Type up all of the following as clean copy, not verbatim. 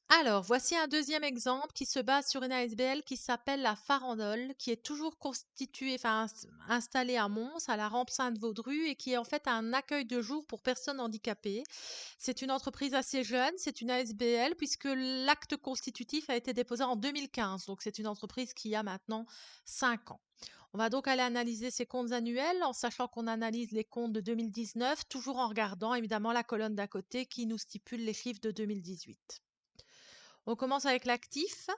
Alors, voici un deuxième exemple qui se base sur une ASBL qui s'appelle la Farandole, qui est toujours constituée, installée à Mons, à la rampe Sainte-Vaudrue, et qui est en fait un accueil de jour pour personnes handicapées. C'est une entreprise assez jeune, c'est une ASBL, puisque l'acte constitutif a été déposé en 2015. Donc, c'est une entreprise qui a maintenant 5 ans. On va donc aller analyser ses comptes annuels en sachant qu'on analyse les comptes de 2019, toujours en regardant évidemment la colonne d'à côté qui nous stipule les chiffres de 2018. On commence avec l'actif.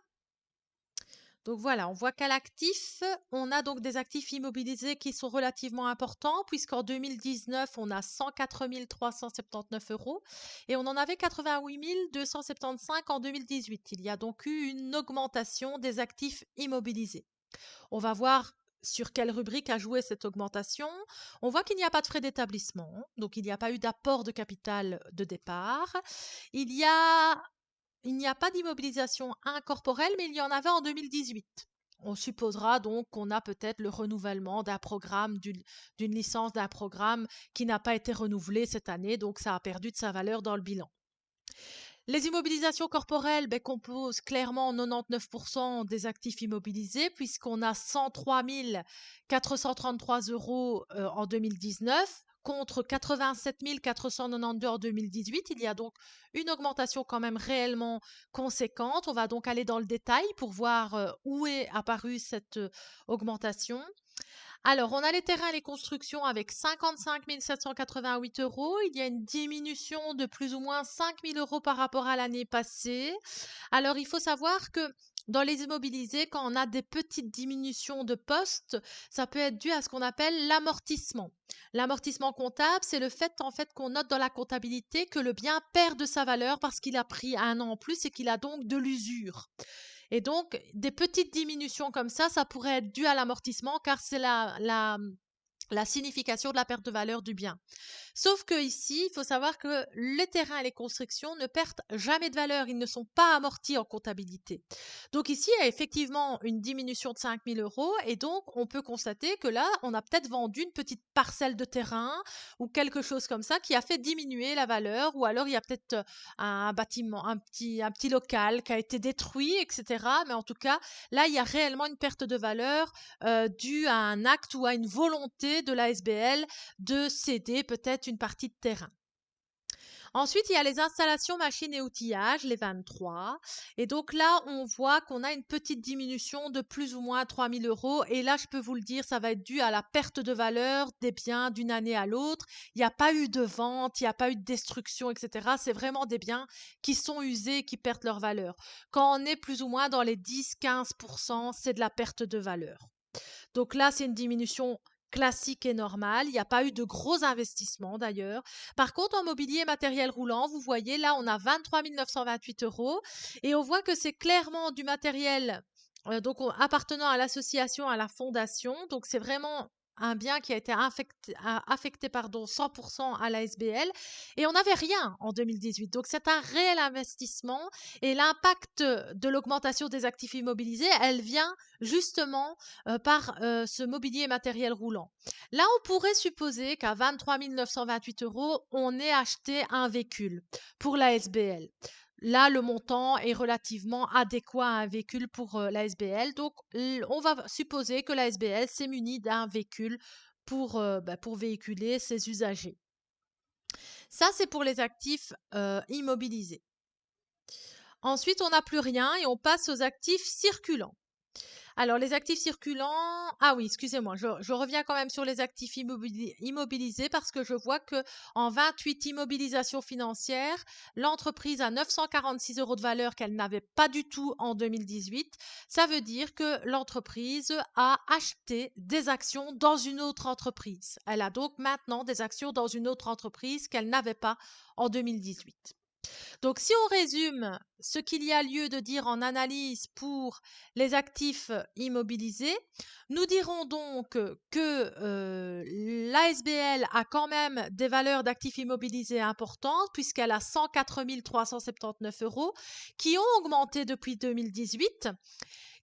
Donc voilà, on voit qu'à l'actif, on a donc des actifs immobilisés qui sont relativement importants, puisqu'en 2019, on a 104 379 euros et on en avait 88 275 en 2018. Il y a donc eu une augmentation des actifs immobilisés. On va voir sur quelle rubrique a joué cette augmentation. On voit qu'il n'y a pas de frais d'établissement, donc il n'y a pas eu d'apport de capital de départ. Il y a Il n'y a pas d'immobilisation incorporelle, mais il y en avait en 2018. On supposera donc qu'on a peut-être le renouvellement d'un programme, d'une licence d'un programme qui n'a pas été renouvelé cette année, donc ça a perdu de sa valeur dans le bilan. Les immobilisations corporelles composent clairement 99% des actifs immobilisés, puisqu'on a 103 433 euros en 2019 contre 87 492 en 2018. Il y a donc une augmentation quand même réellement conséquente. On va donc aller dans le détail pour voir où est apparue cette augmentation. Alors, on a les terrains et les constructions avec 55 788 euros. Il y a une diminution de plus ou moins 5 000 euros par rapport à l'année passée. Alors, il faut savoir que dans les immobilisés, quand on a des petites diminutions de postes, ça peut être dû à ce qu'on appelle l'amortissement. L'amortissement comptable, c'est le fait en fait qu'on note dans la comptabilité que le bien perd de sa valeur parce qu'il a pris un an en plus et qu'il a donc de l'usure. Et donc, des petites diminutions comme ça pourrait être dû à l'amortissement car c'est la signification de la perte de valeur du bien. Sauf que ici, il faut savoir que les terrains et les constructions ne perdent jamais de valeur, ils ne sont pas amortis en comptabilité. Donc ici, il y a effectivement une diminution de 5 000 euros et donc on peut constater que là, on a peut-être vendu une petite parcelle de terrain ou quelque chose comme ça qui a fait diminuer la valeur ou alors il y a peut-être un bâtiment, un petit local qui a été détruit, etc. Mais en tout cas, là, il y a réellement une perte de valeur due à un acte ou à une volonté de l'ASBL de céder peut-être une partie de terrain. Ensuite, il y a les installations, machines et outillages, les 23. Et donc là, on voit qu'on a une petite diminution de plus ou moins 3 000 euros. Et là, je peux vous le dire, ça va être dû à la perte de valeur des biens d'une année à l'autre. Il n'y a pas eu de vente, il n'y a pas eu de destruction, etc. C'est vraiment des biens qui sont usés et qui perdent leur valeur. Quand on est plus ou moins dans les 10-15%, c'est de la perte de valeur. Donc là, c'est une diminution classique et normale. Il n'y a pas eu de gros investissements d'ailleurs. Par contre, en mobilier et matériel roulant, vous voyez, là, on a 23 928 euros et on voit que c'est clairement du matériel appartenant à l'association, à la fondation. Donc, c'est vraiment un bien qui a été affecté 100% à la SBL et on n'avait rien en 2018. Donc, c'est un réel investissement et l'impact de l'augmentation des actifs immobilisés, elle vient justement par ce mobilier matériel roulant. Là, on pourrait supposer qu'à 23 928 euros, on ait acheté un véhicule pour la SBL. Là, le montant est relativement adéquat à un véhicule pour la SBL. Donc, on va supposer que la SBL s'est munie d'un véhicule pour véhiculer ses usagers. Ça, c'est pour les actifs immobilisés. Ensuite, on n'a plus rien et on passe aux actifs circulants. Alors, les actifs circulants, ah oui, excusez-moi, je reviens quand même sur les actifs immobilisés parce que je vois que en 28 immobilisations financières, l'entreprise a 946 euros de valeur qu'elle n'avait pas du tout en 2018. Ça veut dire que l'entreprise a acheté des actions dans une autre entreprise. Elle a donc maintenant des actions dans une autre entreprise qu'elle n'avait pas en 2018. Donc, si on résume ce qu'il y a lieu de dire en analyse pour les actifs immobilisés, nous dirons donc que l'ASBL a quand même des valeurs d'actifs immobilisés importantes puisqu'elle a 104 379 euros qui ont augmenté depuis 2018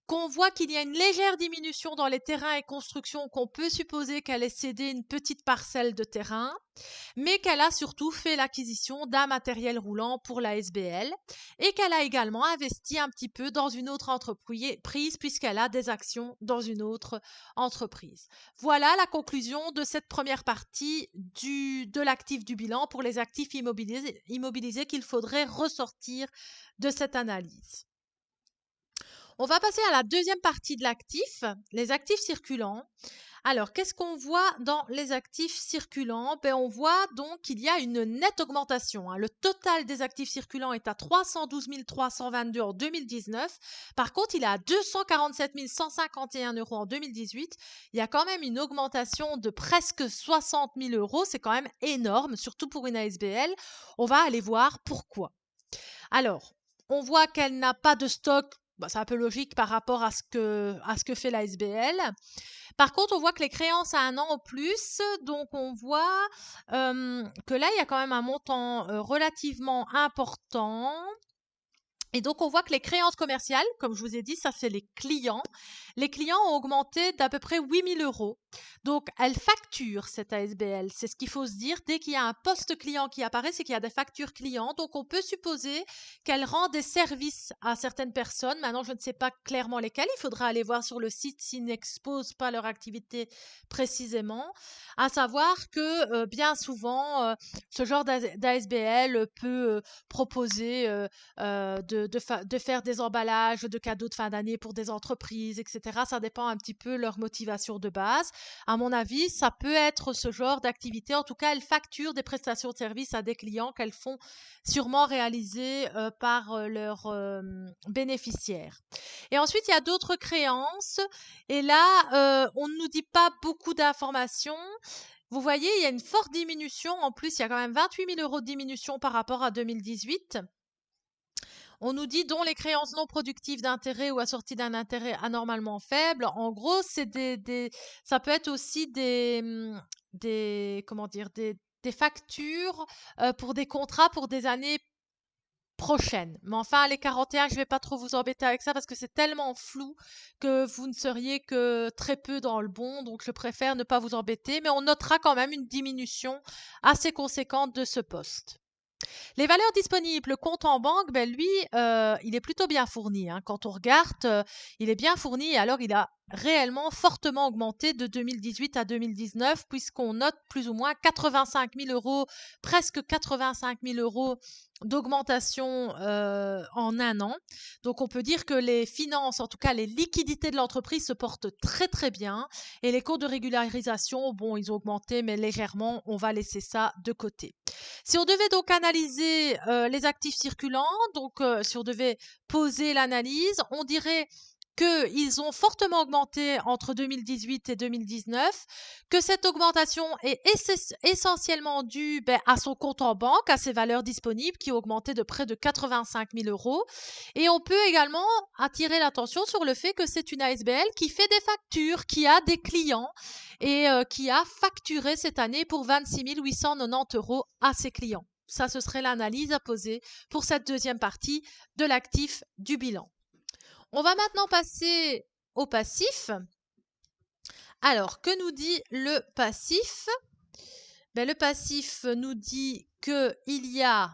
qu'on voit qu'il y a une légère diminution dans les terrains et constructions, qu'on peut supposer qu'elle ait cédé une petite parcelle de terrain, mais qu'elle a surtout fait l'acquisition d'un matériel roulant pour la SBL et qu'elle a également investi un petit peu dans une autre entreprise puisqu'elle a des actions dans une autre entreprise. Voilà la conclusion de cette première partie de l'actif du bilan pour les actifs immobilisés qu'il faudrait ressortir de cette analyse. On va passer à la deuxième partie de l'actif, les actifs circulants. Alors, qu'est-ce qu'on voit dans les actifs circulants? On voit donc qu'il y a une nette augmentation. Le total des actifs circulants est à 312 322 en 2019. Par contre, il est à 247 151 € en 2018. Il y a quand même une augmentation de presque 60 000 €. C'est quand même énorme, surtout pour une ASBL. On va aller voir pourquoi. Alors, on voit qu'elle n'a pas de stock. C'est un peu logique par rapport à ce que fait la SBL. Par contre, on voit que les créances à 1 an au plus, donc on voit que là, il y a quand même un montant relativement important. Et donc, on voit que les créances commerciales, comme je vous ai dit, ça c'est les clients. Les clients ont augmenté d'à peu près 8 000 €. Donc, elle facture cette ASBL. C'est ce qu'il faut se dire. Dès qu'il y a un poste client qui apparaît, c'est qu'il y a des factures clients. Donc, on peut supposer qu'elle rend des services à certaines personnes. Maintenant, je ne sais pas clairement lesquelles. Il faudra aller voir sur le site s'ils n'exposent pas leur activité précisément. À savoir que bien souvent, ce genre d'ASBL peut proposer de faire des emballages de cadeaux de fin d'année pour des entreprises, etc. Ça dépend un petit peu de leur motivation de base. À mon avis, ça peut être ce genre d'activité. En tout cas, elles facturent des prestations de services à des clients qu'elles font sûrement réaliser par leurs bénéficiaires. Et ensuite, il y a d'autres créances. Et là, on ne nous dit pas beaucoup d'informations. Vous voyez, il y a une forte diminution. En plus, il y a quand même 28 000 € de diminution par rapport à 2018. On nous dit dont les créances non productives d'intérêt ou assorties d'un intérêt anormalement faible. En gros, c'est ça peut être aussi comment dire, des factures pour des contrats pour des années prochaines. Mais enfin, les 41, je ne vais pas trop vous embêter avec ça parce que c'est tellement flou que vous ne seriez que très peu dans le bon. Donc, je préfère ne pas vous embêter. Mais on notera quand même une diminution assez conséquente de ce poste. Les valeurs disponibles, le compte en banque, lui, il est plutôt bien fourni. Quand on regarde, il est bien fourni et alors il a réellement fortement augmenté de 2018 à 2019 puisqu'on note plus ou moins 85 000 €, presque 85 000 € d'augmentation en 1 an. Donc on peut dire que les finances, en tout cas les liquidités de l'entreprise se portent très très bien et les cours de régularisation, ils ont augmenté mais légèrement, on va laisser ça de côté. Si on devait donc analyser les actifs circulants, donc si on devait poser l'analyse, on dirait qu'ils ont fortement augmenté entre 2018 et 2019, que cette augmentation est essentiellement due à son compte en banque, à ses valeurs disponibles qui ont augmenté de près de 85 000 €. Et on peut également attirer l'attention sur le fait que c'est une ASBL qui fait des factures, qui a des clients et qui a facturé cette année pour 26 890 € à ses clients. Ça, ce serait l'analyse à poser pour cette deuxième partie de l'actif du bilan. On va maintenant passer au passif. Alors, que nous dit le passif? Le passif nous dit qu'il y a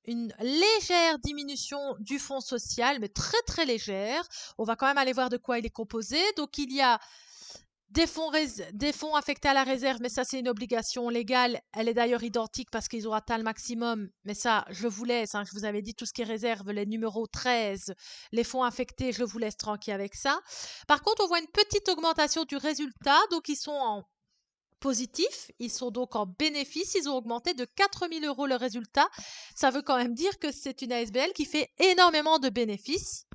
une légère diminution du fonds social, mais très très légère. On va quand même aller voir de quoi il est composé. Donc, il y a des fonds affectés à la réserve, mais ça, c'est une obligation légale. Elle est d'ailleurs identique parce qu'ils ont atteint le maximum. Mais ça, je vous laisse. Je vous avais dit tout ce qui est réserve, les numéros 13, les fonds affectés, je vous laisse tranquille avec ça. Par contre, on voit une petite augmentation du résultat. Donc, ils sont en positif. Ils sont donc en bénéfice. Ils ont augmenté de 4 000 € le résultat. Ça veut quand même dire que c'est une ASBL qui fait énormément de bénéfices.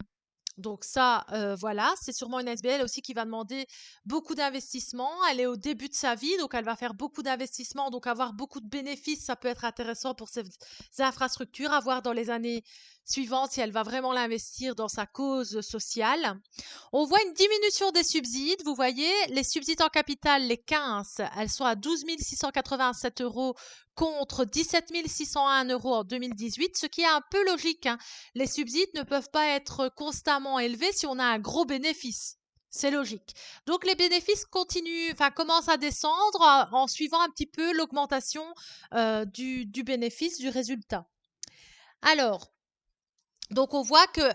Donc ça, voilà, c'est sûrement une ASBL aussi qui va demander beaucoup d'investissement. Elle est au début de sa vie, donc elle va faire beaucoup d'investissements. Donc avoir beaucoup de bénéfices, ça peut être intéressant pour ses infrastructures, à voir dans les années suivantes si elle va vraiment l'investir dans sa cause sociale. On voit une diminution des subsides. Vous voyez, les subsides en capital, les 15, elles sont à 12 687 € contre 17 601 € en 2018, ce qui est un peu logique, hein. Les subsides ne peuvent pas être constamment élevés si on a un gros bénéfice. C'est logique. Donc les bénéfices continuent, enfin commencent à descendre en suivant un petit peu l'augmentation du bénéfice, du résultat. Alors, donc on voit que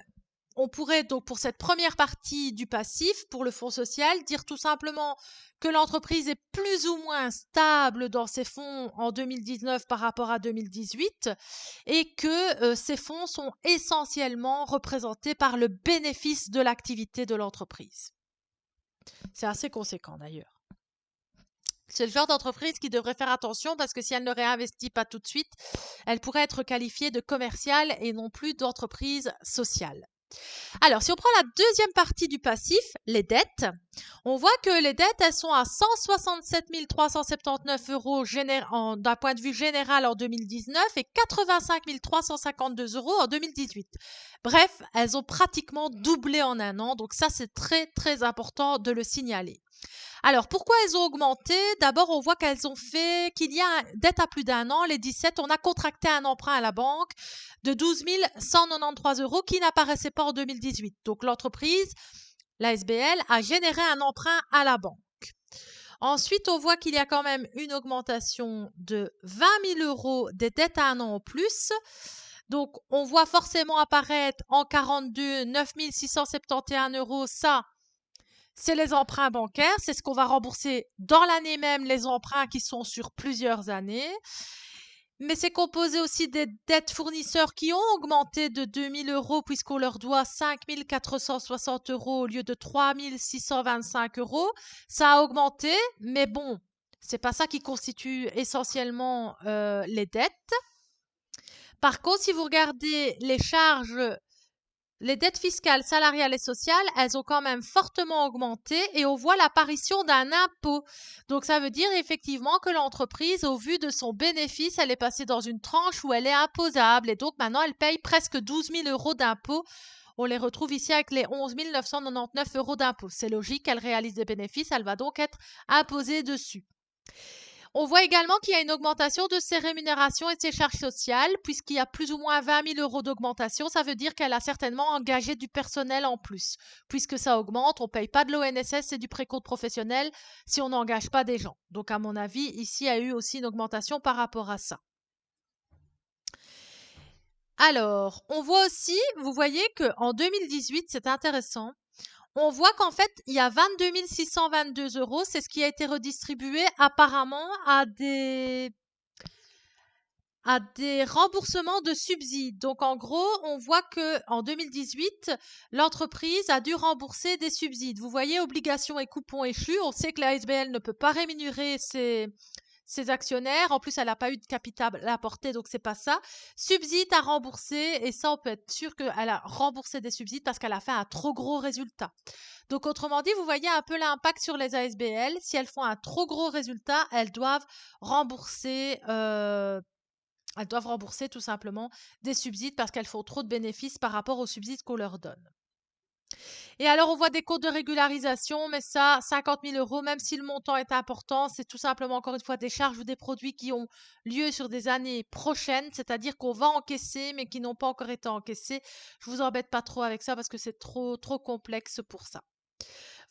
on pourrait donc pour cette première partie du passif, pour le fonds social, dire tout simplement que l'entreprise est plus ou moins stable dans ses fonds en 2019 par rapport à 2018 et que ces fonds sont essentiellement représentés par le bénéfice de l'activité de l'entreprise. C'est assez conséquent d'ailleurs. C'est le genre d'entreprise qui devrait faire attention parce que si elle ne réinvestit pas tout de suite, elle pourrait être qualifiée de commerciale et non plus d'entreprise sociale. Alors, si on prend la deuxième partie du passif, les dettes, on voit que les dettes, elles sont à 167 379 € d'un point de vue général en 2019 et 85 352 € en 2018. Bref, elles ont pratiquement doublé en un an, donc ça c'est très très important de le signaler. Alors, pourquoi elles ont augmenté? D'abord, on voit qu'il y a dette à plus d'un an, les 17, on a contracté un emprunt à la banque de 12 193 € qui n'apparaissait pas en 2018. Donc, l'entreprise, la SBL, a généré un emprunt à la banque. Ensuite, on voit qu'il y a quand même une augmentation de 20 000 € des dettes à un an en plus. Donc, on voit forcément apparaître en 42 9 671 €. Ça, c'est les emprunts bancaires, c'est ce qu'on va rembourser dans l'année même, les emprunts qui sont sur plusieurs années. Mais c'est composé aussi des dettes fournisseurs qui ont augmenté de 2 000 € puisqu'on leur doit 5 460 € au lieu de 3 625 €. Ça a augmenté, mais bon, c'est pas ça qui constitue essentiellement les dettes. Par contre, si vous regardez les charges, les dettes fiscales, salariales et sociales, elles ont quand même fortement augmenté et on voit l'apparition d'un impôt. Donc ça veut dire effectivement que l'entreprise, au vu de son bénéfice, elle est passée dans une tranche où elle est imposable et donc maintenant elle paye presque 12 000 € d'impôts. On les retrouve ici avec les 11 999 € d'impôts. C'est logique, elle réalise des bénéfices, elle va donc être imposée dessus. On voit également qu'il y a une augmentation de ses rémunérations et de ses charges sociales, puisqu'il y a plus ou moins 20 000 € d'augmentation. Ça veut dire qu'elle a certainement engagé du personnel en plus. Puisque ça augmente, on ne paye pas de l'ONSS et du précompte professionnel si on n'engage pas des gens. Donc, à mon avis, ici, il y a eu aussi une augmentation par rapport à ça. Alors, on voit aussi, vous voyez qu'en 2018, c'est intéressant, on voit qu'en fait, il y a 22 622 €. C'est ce qui a été redistribué apparemment à des remboursements de subsides. Donc en gros, on voit que en 2018, l'entreprise a dû rembourser des subsides. Vous voyez, obligations et coupons échus. On sait que la SBL ne peut pas rémunérer ses actionnaires. En plus, elle n'a pas eu de capital à apporter, donc c'est pas ça. Subsides à rembourser, et ça, on peut être sûr qu'elle a remboursé des subsides parce qu'elle a fait un trop gros résultat. Donc, autrement dit, vous voyez un peu l'impact sur les ASBL. Si elles font un trop gros résultat, elles doivent rembourser tout simplement des subsides parce qu'elles font trop de bénéfices par rapport aux subsides qu'on leur donne. Et alors, on voit des comptes de régularisation, mais ça, 50 000 €, même si le montant est important, c'est tout simplement, encore une fois, des charges ou des produits qui ont lieu sur des années prochaines, c'est-à-dire qu'on va encaisser, mais qui n'ont pas encore été encaissés. Je vous embête pas trop avec ça parce que c'est trop complexe pour ça.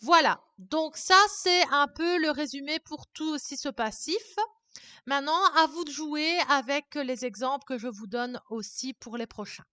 Voilà, donc ça, c'est un peu le résumé pour tout aussi ce passif. Maintenant, à vous de jouer avec les exemples que je vous donne aussi pour les prochains.